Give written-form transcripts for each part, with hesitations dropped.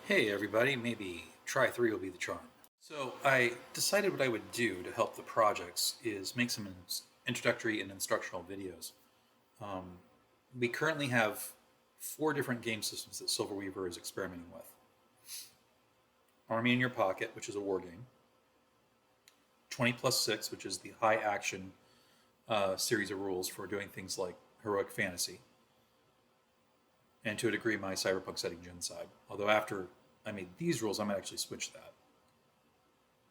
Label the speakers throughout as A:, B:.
A: Hey everybody, maybe try three will be the charm. So I decided what I would do to help the projects is make some introductory and instructional videos. Um, we currently have four different game systems that Silver Weaver is experimenting with. Army in Your Pocket, which is a war game. 20 plus 6, which is the high action series of rules for doing things like heroic fantasy. And to a degree, my cyberpunk setting Genocide. Although after I made these rules, I might actually switch that.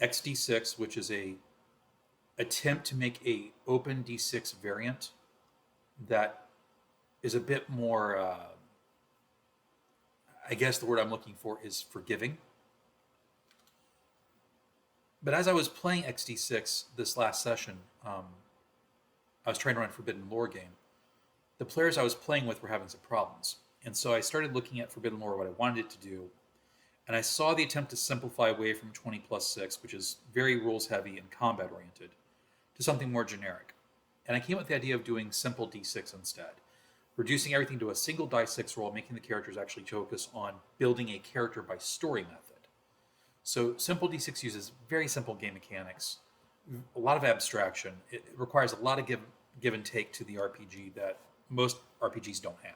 A: XD6, which is a attempt to make a open D6 variant that is a bit more. I guess the word I'm looking for is forgiving. But as I was playing XD6 this last session, I was trying to run Forbidden Lore game. The players I was playing with were having some problems, and so I started looking at Forbidden Lore, what I wanted it to do, and I saw the attempt to simplify away from 20 plus 6, which is very rules heavy and combat oriented, to something more generic. And I came up with the idea of doing simple D6 instead, reducing everything to a single die 6 roll, making the characters actually focus on building a character by story method. So simple D6 uses very simple game mechanics, a lot of abstraction. It requires a lot of give and take to the RPG that most RPGs don't have.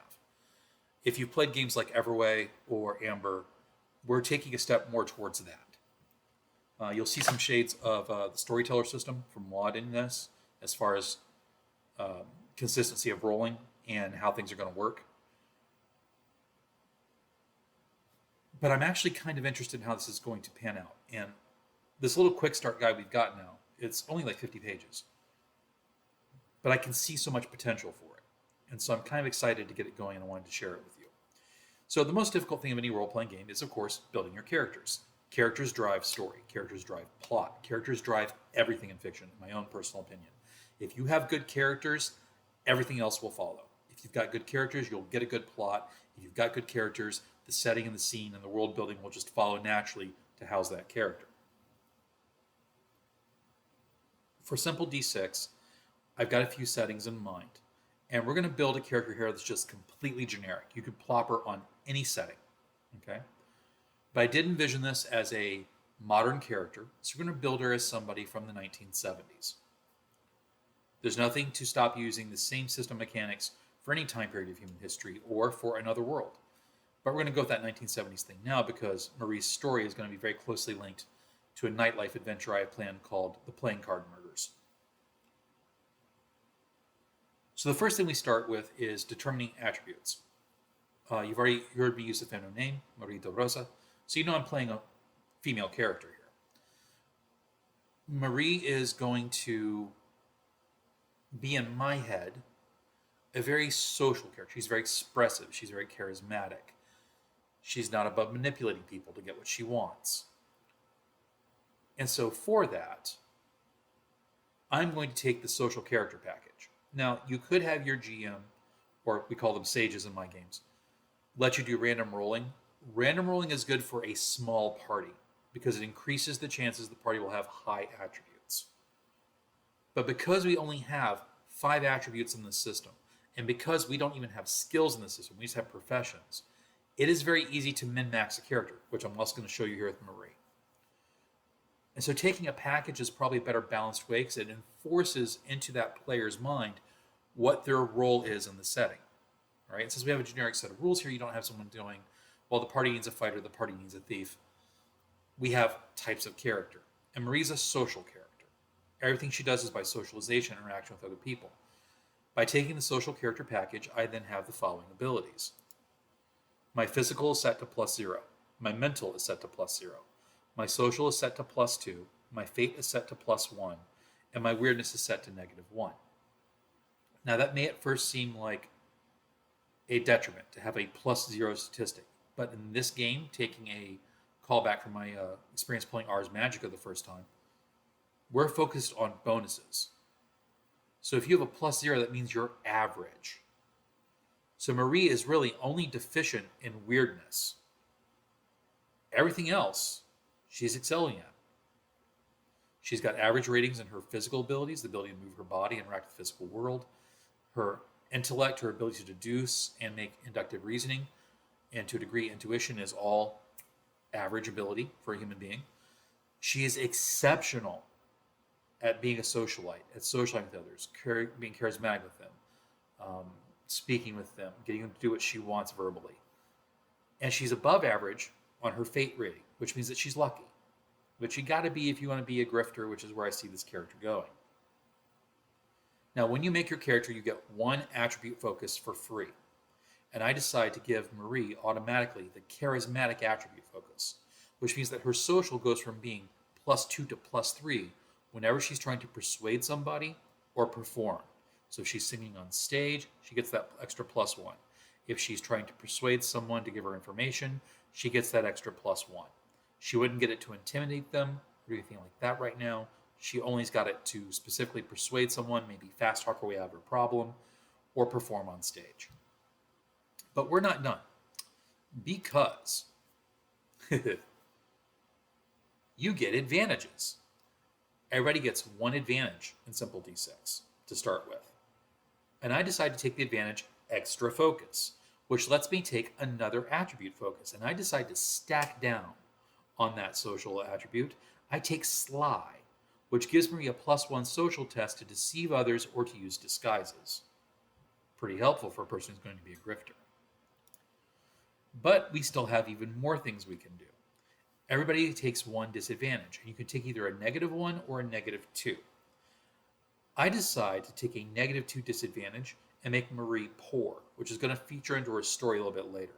A: If you've played games like Everway or Amber, we're taking a step more towards that. You'll see some shades of the storyteller system from WAD in this, as far as consistency of rolling and how things are going to work. But I'm actually kind of interested in how this is going to pan out. And this little quick start guide we've got now, it's only like 50 pages. But I can see so much potential for it. And so I'm kind of excited to get it going and I wanted to share it with you. So the most difficult thing of any role-playing game is, of course, building your characters. Characters drive story. Characters drive plot. Characters drive everything in fiction, in my own personal opinion. If you have good characters, everything else will follow. If you've got good characters, you'll get a good plot. If you've got good characters, the setting and the scene and the world building will just follow naturally to house that character. For simple D6, I've got a few settings in mind. And we're going to build a character here that's just completely generic. You could plop her on any setting. Okay? But I did envision this as a modern character, so we're going to build her as somebody from the 1970s. There's nothing to stop using the same system mechanics for any time period of human history or for another world. But we're going to go with that 1970s thing now because Marie's story is going to be very closely linked to a nightlife adventure I have planned called The Playing Card Murders. So the first thing we start with is determining attributes. You've already heard me use the feminine name, Marie de Rosa, so you know I'm playing a female character here. Marie is going to be, in my head, a very social character. She's very expressive. She's very charismatic. She's not above manipulating people to get what she wants. And so for that, I'm going to take the social character package. Now, you could have your GM, or we call them sages in my games, let you do random rolling. Random rolling is good for a small party because it increases the chances the party will have high attributes. But because we only have 5 attributes in the system, and because we don't even have skills in the system, we just have professions, it is very easy to min-max a character, which I'm also going to show you here with Marie. And so taking a package is probably a better balanced way because it enforces into that player's mind what their role is in the setting. Right? And since we have a generic set of rules here, you don't have someone doing, well, the party needs a fighter, the party needs a thief. We have types of character. And Marie's a social character. Everything she does is by socialization, interaction with other people. By taking the social character package, I then have the following abilities. My physical is set to +0. My mental is set to +0. My social is set to +2. My fate is set to +1. And my weirdness is set to -1. Now, that may at first seem like a detriment to have a +0 statistic. But in this game, taking a callback from my experience playing Ars Magica the first time, we're focused on bonuses. So if you have a +0, that means you're average. So Marie is really only deficient in weirdness. Everything else, she's excelling at. She's got average ratings in her physical abilities, the ability to move her body, interact with the physical world, her intellect, her ability to deduce and make inductive reasoning, and to a degree, intuition is all average ability for a human being. She is exceptional at being a socialite, at socializing with others, being charismatic with them, um, speaking with them, getting them to do what she wants verbally. And she's above average on her fate rating, which means that she's lucky. But you got to be if you want to be a grifter, which is where I see this character going. Now, when you make your character, you get one attribute focus for free. And I decide to give Marie automatically the charismatic attribute focus, which means that her social goes from being +2 to +3 whenever she's trying to persuade somebody or perform. So if she's singing on stage, she gets that extra +1. If she's trying to persuade someone to give her information, she gets that extra +1. She wouldn't get it to intimidate them or anything like that right now. She only's got it to specifically persuade someone, maybe fast talk her way out of her problem, or perform on stage. But we're not done, because you get advantages. Everybody gets one advantage in Simple D6 to start with. And I decide to take the advantage extra focus, which lets me take another attribute focus. And I decide to stack down on that social attribute. I take Sly, which gives me a +1 social test to deceive others or to use disguises. Pretty helpful for a person who's going to be a grifter. But we still have even more things we can do. Everybody takes one disadvantage, and you can take either a -1 or a -2. I decide to take a -2 disadvantage and make Marie poor, which is going to feature into her story a little bit later.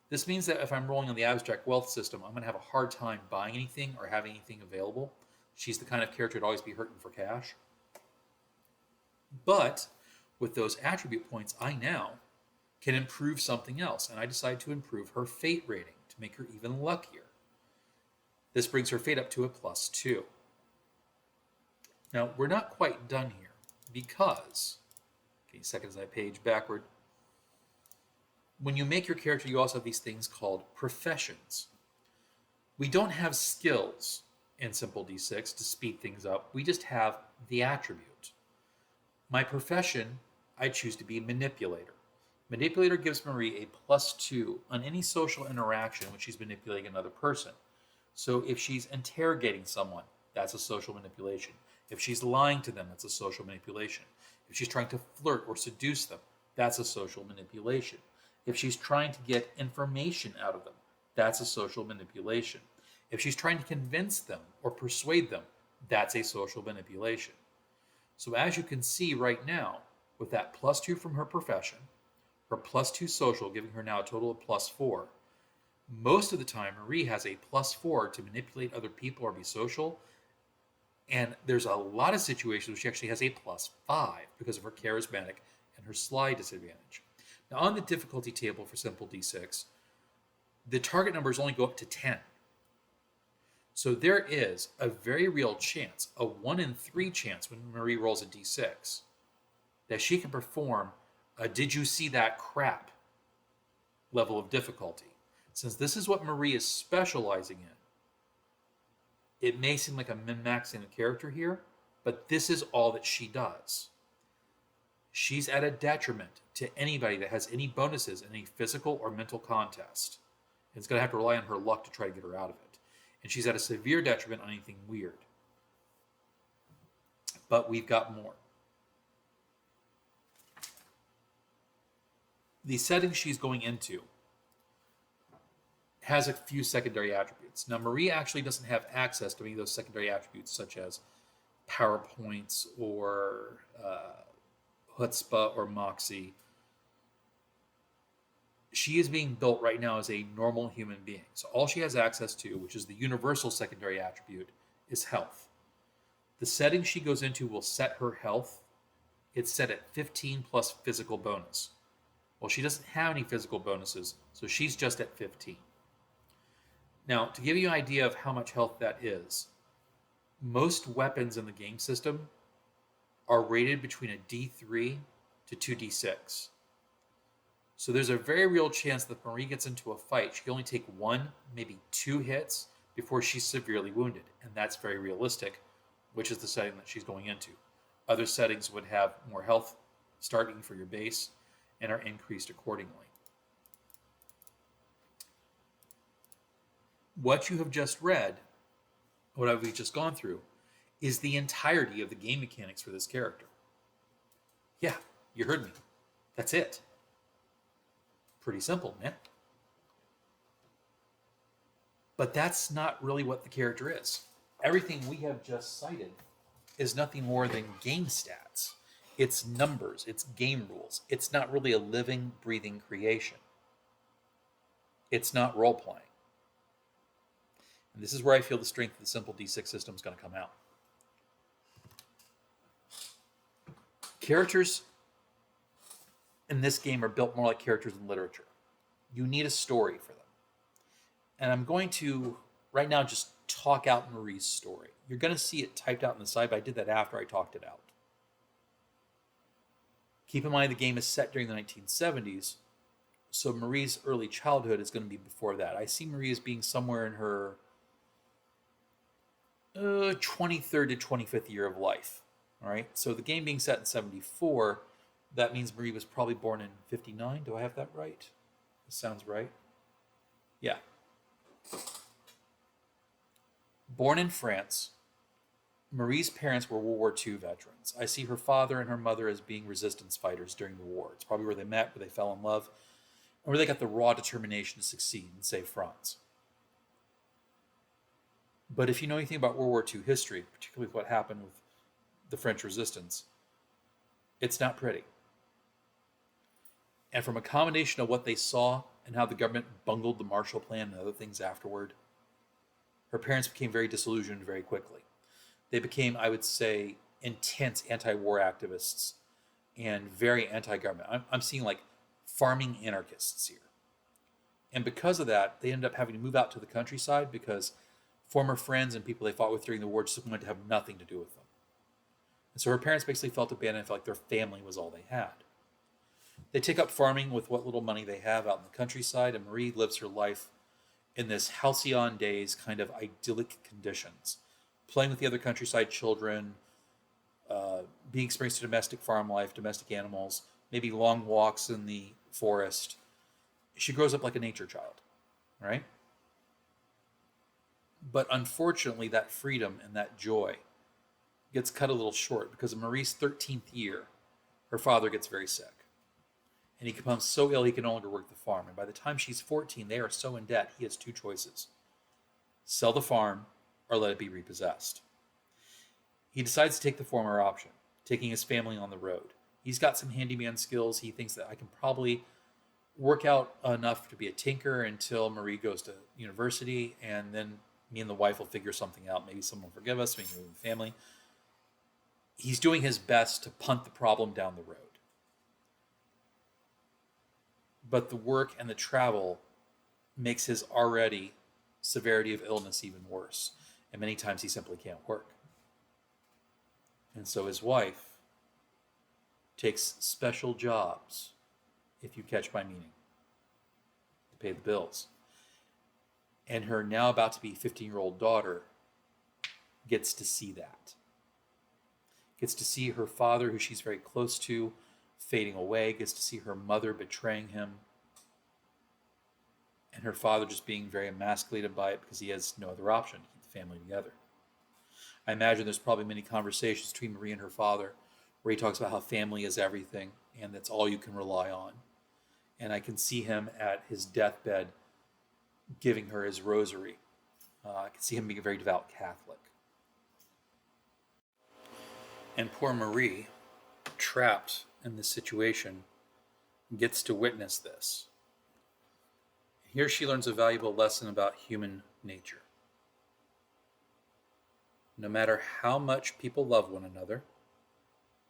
A: This means that if I'm rolling on the abstract wealth system, I'm going to have a hard time buying anything or having anything available. She's the kind of character to always be hurting for cash. But with those attribute points, I now can improve something else, and I decide to improve her fate rating to make her even luckier. This brings her fate up to a +2. Now, we're not quite done here, because, okay, a second as I page backward, when you make your character, you also have these things called professions. We don't have skills in Simple D6 to speed things up. We just have the attribute. My profession, I choose to be manipulator. Manipulator gives Marie a +2 on any social interaction when she's manipulating another person. So if she's interrogating someone, that's a social manipulation. If she's lying to them, that's a social manipulation. If she's trying to flirt or seduce them, that's a social manipulation. If she's trying to get information out of them, that's a social manipulation. If she's trying to convince them or persuade them, that's a social manipulation. So as you can see right now, with that +2 from her profession, her +2 social, giving her now a total of +4, most of the time Marie has a +4 to manipulate other people or be social. And there's a lot of situations where she actually has a +5 because of her charismatic and her Sly disadvantage. Now, on the difficulty table for Simple D6, the target numbers only go up to 10. So there is a very real chance, a 1 in 3 chance when Marie rolls a D6, that she can perform a "did you see that crap" level of difficulty. Since this is what Marie is specializing in, it may seem like I'm min-maxing the character here, but this is all that she does. She's at a detriment to anybody that has any bonuses in any physical or mental contest. It's going to have to rely on her luck to try to get her out of it. And she's at a severe detriment on anything weird. But we've got more. The setting she's going into has a few secondary attributes. Now, Marie actually doesn't have access to any of those secondary attributes, such as PowerPoints or Chutzpah or Moxie. She is being built right now as a normal human being. So all she has access to, which is the universal secondary attribute, is health. The setting she goes into will set her health. It's set at 15 plus physical bonus. Well, she doesn't have any physical bonuses, so she's just at 15. Now, to give you an idea of how much health that is, most weapons in the game system are rated between a D3 to 2D6. So there's a very real chance that if Marie gets into a fight, she can only take 1, maybe 2 hits before she's severely wounded. And that's very realistic, which is the setting that she's going into. Other settings would have more health starting for your base and are increased accordingly. What you have just read, what I've just gone through, is the entirety of the game mechanics for this character. Yeah, you heard me. That's it. Pretty simple, man. But that's not really what the character is. Everything we have just cited is nothing more than game stats. It's numbers, it's game rules. It's not really a living, breathing creation. It's not role playing. And this is where I feel the strength of the simple D6 system is going to come out. Characters in this game are built more like characters in literature. You need a story for them. And I'm going to, right now, just talk out Marie's story. You're going to see it typed out on the side, but I did that after I talked it out. Keep in mind the game is set during the 1970s, so Marie's early childhood is going to be before that. I see Marie as being somewhere in her 23rd to 25th year of life. All right, so the game being set in 74, that means Marie was probably born in 59. Do I have that right? This sounds right. Yeah. Born in France, Marie's parents were World War II veterans. I see her father and her mother as being resistance fighters during the war. It's probably where they met, where they fell in love, and where they got the raw determination to succeed and save France. But if you know anything about World War II history, particularly with what happened with the French resistance, it's not pretty. And from a combination of what they saw and how the government bungled the Marshall Plan and other things afterward, her parents became very disillusioned very quickly. They became, I would say, intense anti-war activists and very anti-government. I'm seeing like farming anarchists here. And because of that, they ended up having to move out to the countryside because former friends and people they fought with during the war just wanted to have nothing to do with them. And so her parents basically felt abandoned and felt like their family was all they had. They take up farming with what little money they have out in the countryside, and Marie lives her life in this halcyon days kind of idyllic conditions, playing with the other countryside children, being experienced to domestic farm life, domestic animals, maybe long walks in the forest. She grows up like a nature child, right? But unfortunately, that freedom and that joy gets cut a little short because in Marie's 13th year, her father gets very sick. And he becomes so ill he can no longer work the farm. And by the time she's 14, they are so in debt, he has two choices: sell the farm or let it be repossessed. He decides to take the former option, taking his family on the road. He's got some handyman skills. He thinks that I can probably work out enough to be a tinker until Marie goes to university, and then me and the wife will figure something out. Maybe someone will forgive us, maybe the family. He's doing his best to punt the problem down the road. But the work and the travel makes his already severity of illness even worse. And many times he simply can't work. And so his wife takes special jobs, if you catch my meaning, to pay the bills. And her now about to be 15-year-old daughter gets to see that. Gets to see her father, who she's very close to, fading away, gets to see her mother betraying him, and her father just being very emasculated by it because he has no other option to keep the family together. I imagine there's probably many conversations between Marie and her father where he talks about how family is everything and that's all you can rely on. And I can see him at his deathbed giving her his rosary. I can see him being a very devout Catholic. And poor Marie, trapped in this situation, gets to witness this. Here she learns a valuable lesson about human nature. No matter how much people love one another,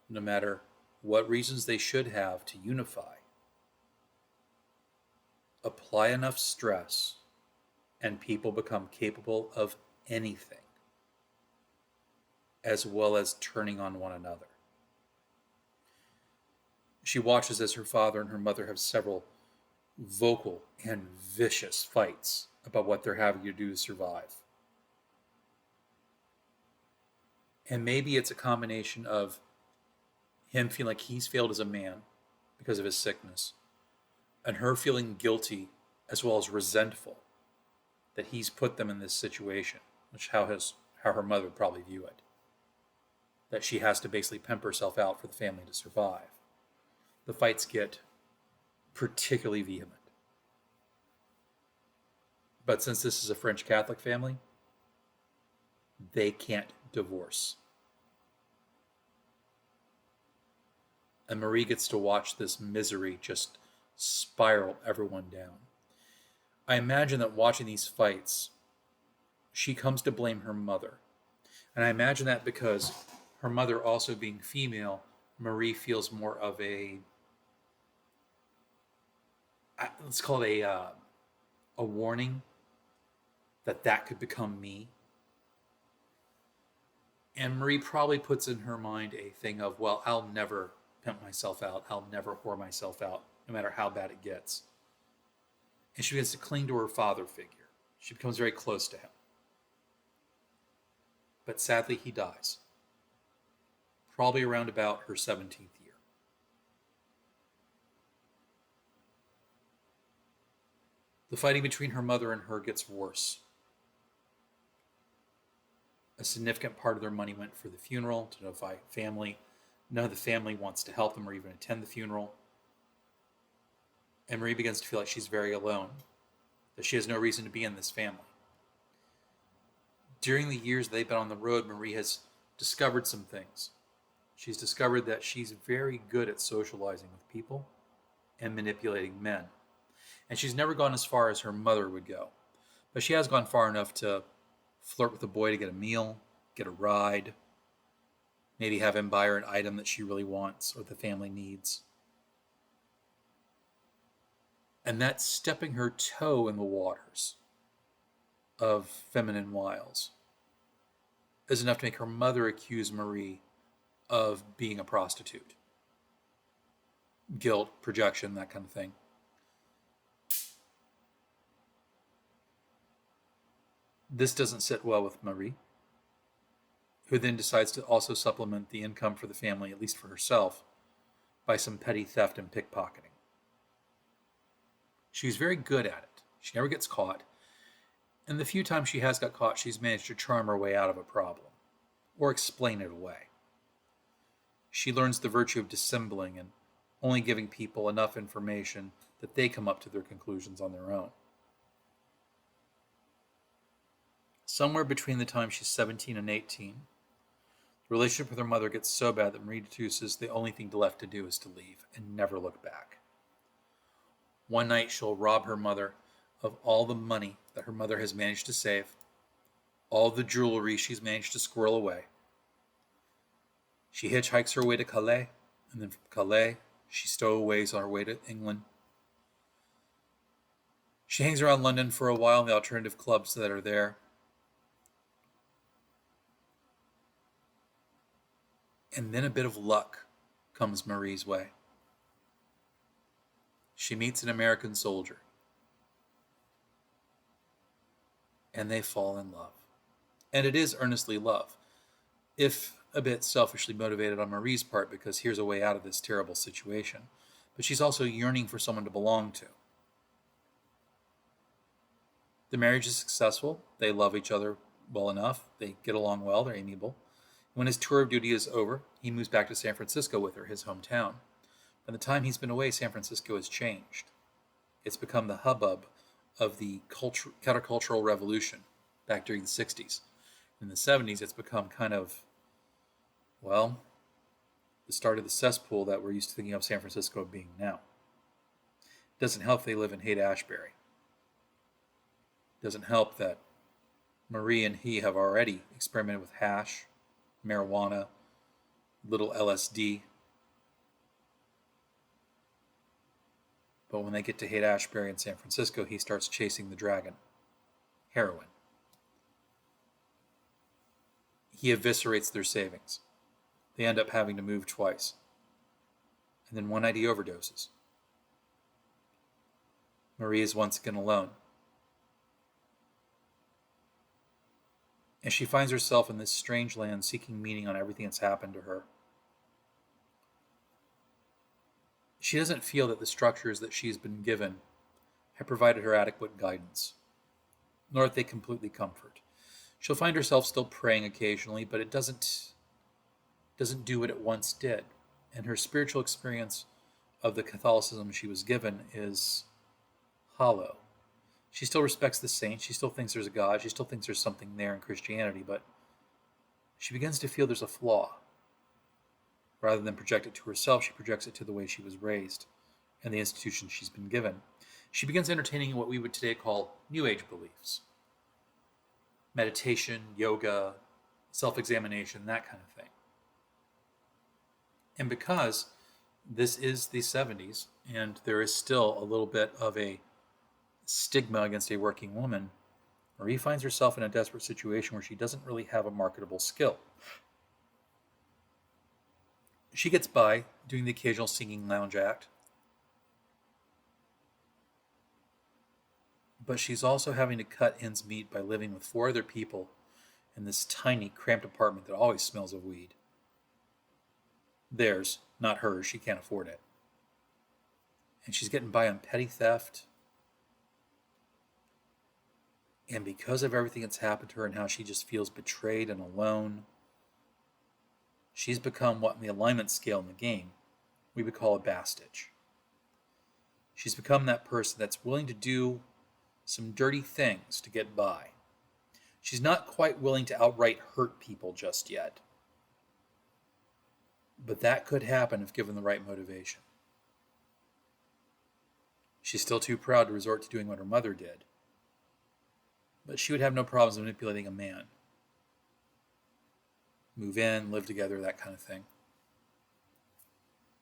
A: no matter what reasons they should have to unify, apply enough stress and people become capable of anything, as well as turning on one another. She watches as her father and her mother have several vocal and vicious fights about what they're having to do to survive. And maybe it's a combination of him feeling like he's failed as a man because of his sickness, and her feeling guilty as well as resentful that he's put them in this situation, which how her mother would probably view it. That she has to basically pimp herself out for the family to survive. The fights get particularly vehement. But since this is a French Catholic family, they can't divorce. And Marie gets to watch this misery just spiral everyone down. I imagine that watching these fights, she comes to blame her mother. And I imagine that because her mother also being female, Marie feels more of let's call it a warning that could become me. And Marie probably puts in her mind a thing of, well, I'll never pimp myself out. I'll never whore myself out, no matter how bad it gets. And she begins to cling to her father figure. She becomes very close to him. But sadly, he dies. Probably around about her 17th year. The fighting between her mother and her gets worse. A significant part of their money went for the funeral to notify family. None of the family wants to help them or even attend the funeral. And Marie begins to feel like she's very alone, that she has no reason to be in this family. During the years they've been on the road, Marie has discovered some things. She's discovered that she's very good at socializing with people and manipulating men. And she's never gone as far as her mother would go. But she has gone far enough to flirt with a boy to get a meal, get a ride, maybe have him buy her an item that she really wants or the family needs. And that's stepping her toe in the waters of feminine wiles is enough to make her mother accuse Marie of being a prostitute. Guilt, projection, that kind of thing. This doesn't sit well with Marie, who then decides to also supplement the income for the family, at least for herself, by some petty theft and pickpocketing. She's very good at it. She never gets caught. And the few times she has got caught, she's managed to charm her way out of a problem or explain it away. She learns the virtue of dissembling and only giving people enough information that they come up to their conclusions on their own. Somewhere between the time she's 17 and 18, the relationship with her mother gets so bad that Marie deduces the only thing left to do is to leave and never look back. One night she'll rob her mother of all the money that her mother has managed to save, all the jewelry she's managed to squirrel away. She hitchhikes her way to Calais, and then from Calais, she stowaways on her way to England. She hangs around London for a while in the alternative clubs that are there. And then a bit of luck comes Marie's way. She meets an American soldier. And they fall in love. And it is earnestly love, if a bit selfishly motivated on Marie's part, because here's a way out of this terrible situation. But she's also yearning for someone to belong to. The marriage is successful. They love each other well enough. They get along well. They're amiable. When his tour of duty is over, he moves back to San Francisco with her, his hometown. By the time he's been away, San Francisco has changed. It's become the hubbub of the countercultural revolution back during the 60s. In the 70s, it's become kind of, well, the start of the cesspool that we're used to thinking of San Francisco being now. It doesn't help they live in Haight-Ashbury. It doesn't help that Marie and he have already experimented with hash, marijuana, little LSD. But when they get to Haight-Ashbury in San Francisco, he starts chasing the dragon, heroin. He eviscerates their savings. They end up having to move twice. And then one night he overdoses. Marie is once again alone. And she finds herself in this strange land seeking meaning on everything that's happened to her. She doesn't feel that the structures that she's been given have provided her adequate guidance. nor that they completely comfort. She'll find herself still praying occasionally, but it doesn't do what it once did. And her spiritual experience of the Catholicism she was given is hollow. She still respects the saints, she still thinks there's a God, she still thinks there's something there in Christianity, but she begins to feel there's a flaw. Rather than project it to herself, she projects it to the way she was raised and the institution she's been given. She begins entertaining what we would today call New Age beliefs: meditation, yoga, self examination, that kind of thing. And because this is the 70s and there is still a little bit of a stigma against a working woman, Marie finds herself in a desperate situation where she doesn't really have a marketable skill. She gets by doing the occasional singing lounge act, but she's also having to cut ends meet by living with 4 other people in this tiny, cramped apartment that always smells of weed. Theirs, not hers. She can't afford it. And she's getting by on petty theft. And because of everything that's happened to her and how she just feels betrayed and alone, she's become what in the alignment scale in the game we would call a bastard. She's become that person that's willing to do some dirty things to get by. She's not quite willing to outright hurt people just yet. But that could happen if given the right motivation. She's still too proud to resort to doing what her mother did. But she would have no problems manipulating a man. Move in, live together, that kind of thing.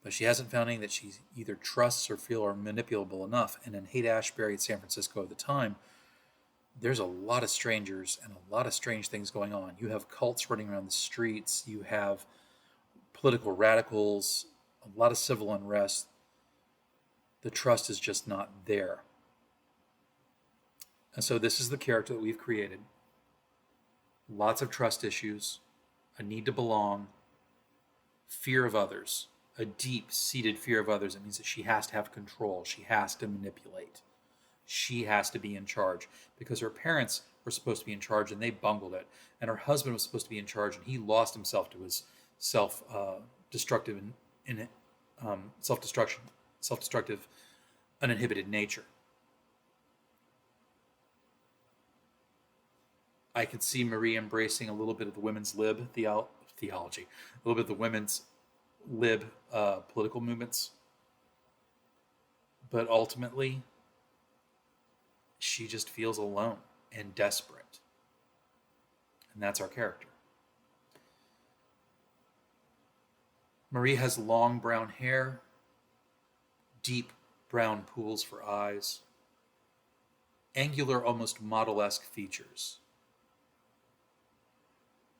A: But she hasn't found anything that she either trusts or feels are manipulable enough. And in Haight-Ashbury at San Francisco at the time, there's a lot of strangers and a lot of strange things going on. You have cults running around the streets. You have political radicals, a lot of civil unrest. The trust is just not there. And so this is the character that we've created. Lots of trust issues, a need to belong, fear of others, a deep-seated fear of others. It means that she has to have control. She has to manipulate. She has to be in charge because her parents were supposed to be in charge and they bungled it. And her husband was supposed to be in charge and he lost himself to his self-destructive uninhibited nature. I could see Marie embracing a little bit of the women's lib theology, a little bit of the women's lib political movements. But ultimately, she just feels alone and desperate. And that's our character. Marie has long brown hair, deep brown pools for eyes, angular, almost model-esque features.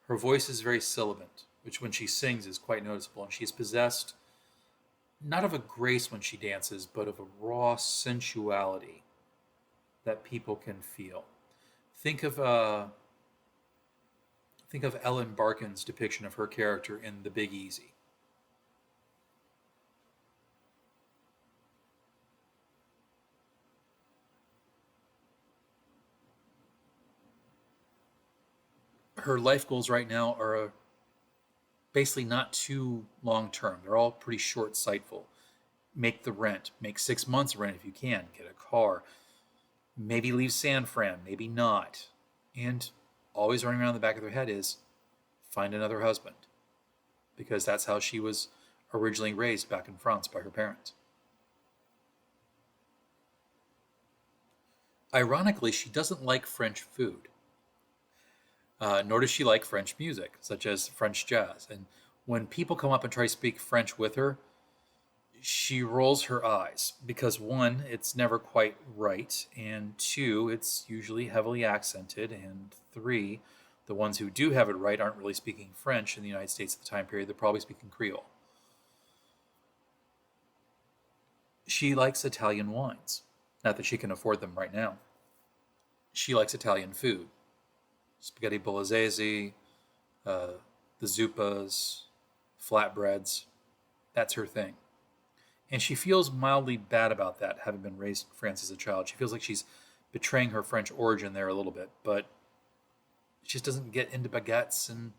A: Her voice is very sibilant, which when she sings is quite noticeable, and she is possessed not of a grace when she dances, but of a raw sensuality that people can feel. Think of Ellen Barkin's depiction of her character in The Big Easy. Her life goals right now are basically not too long term. They're all pretty short sightful. Make the rent. Make 6 months rent if you can. Get a car. Maybe leave San Fran. Maybe not. And always running around the back of their head is find another husband. Because that's how she was originally raised back in France by her parents. Ironically, she doesn't like French food. Nor does she like French music, such as French jazz. And when people come up and try to speak French with her, she rolls her eyes because 1, it's never quite right, and 2, it's usually heavily accented, and 3, the ones who do have it right aren't really speaking French in the United States at the time period. They're probably speaking Creole. She likes Italian wines. Not that she can afford them right now. She likes Italian food. Spaghetti bolognese, the zuppas, flatbreads. That's her thing. And she feels mildly bad about that, having been raised in France as a child. She feels like she's betraying her French origin there a little bit, but she just doesn't get into baguettes and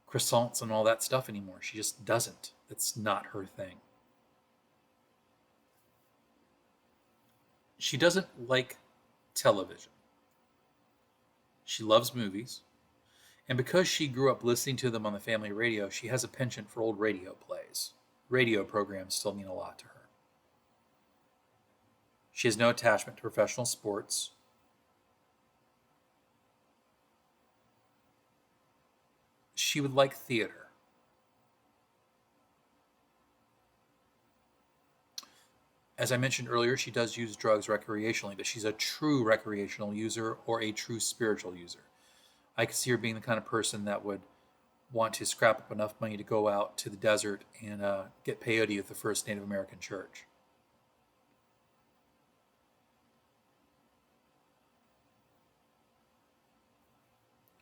A: croissants and all that stuff anymore. She just doesn't. It's not her thing. She doesn't like television. She loves movies. And because she grew up listening to them on the family radio, she has a penchant for old radio plays. Radio programs still mean a lot to her. She has no attachment to professional sports. She would like theater. As I mentioned earlier, she does use drugs recreationally, but she's a true recreational user or a true spiritual user. I could see her being the kind of person that would want to scrap up enough money to go out to the desert and get peyote with the First Native American church.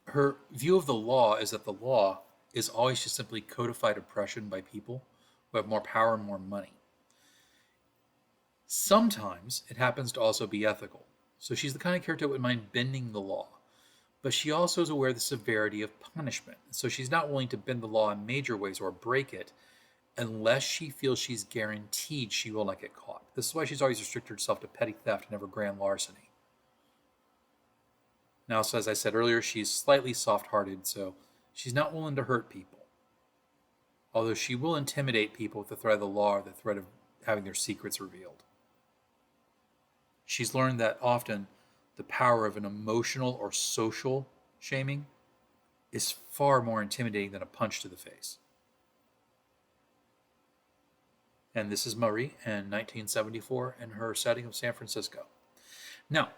A: Her view of the law is that the law is always just simply codified oppression by people who have more power and more money. Sometimes it happens to also be ethical. So she's the kind of character that would mind bending the law. But she also is aware of the severity of punishment. So she's not willing to bend the law in major ways or break it unless she feels she's guaranteed she will not get caught. This is why she's always restricted herself to petty theft and never grand larceny. Now, so as I said earlier, she's slightly soft-hearted, so she's not willing to hurt people. Although she will intimidate people with the threat of the law or the threat of having their secrets revealed. She's learned that often the power of an emotional or social shaming is far more intimidating than a punch to the face. And this is Marie in 1974 in her setting of San Francisco. Now,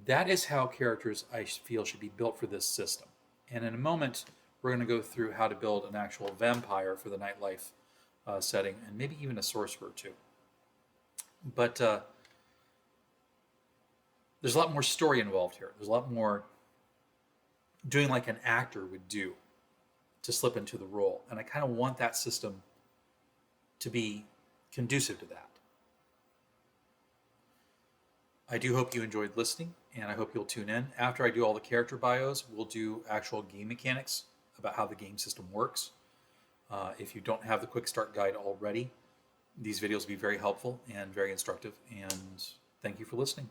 A: that is how characters I feel should be built for this system. And in a moment, we're going to go through how to build an actual vampire for the nightlife setting, and maybe even a sorcerer too. But there's a lot more story involved here. There's a lot more doing like an actor would do to slip into the role. And I kind of want that system to be conducive to that. I do hope you enjoyed listening, and I hope you'll tune in. After I do all the character bios, we'll do actual game mechanics about how the game system works. If you don't have the quick start guide already, these videos will be very helpful and very instructive. And thank you for listening.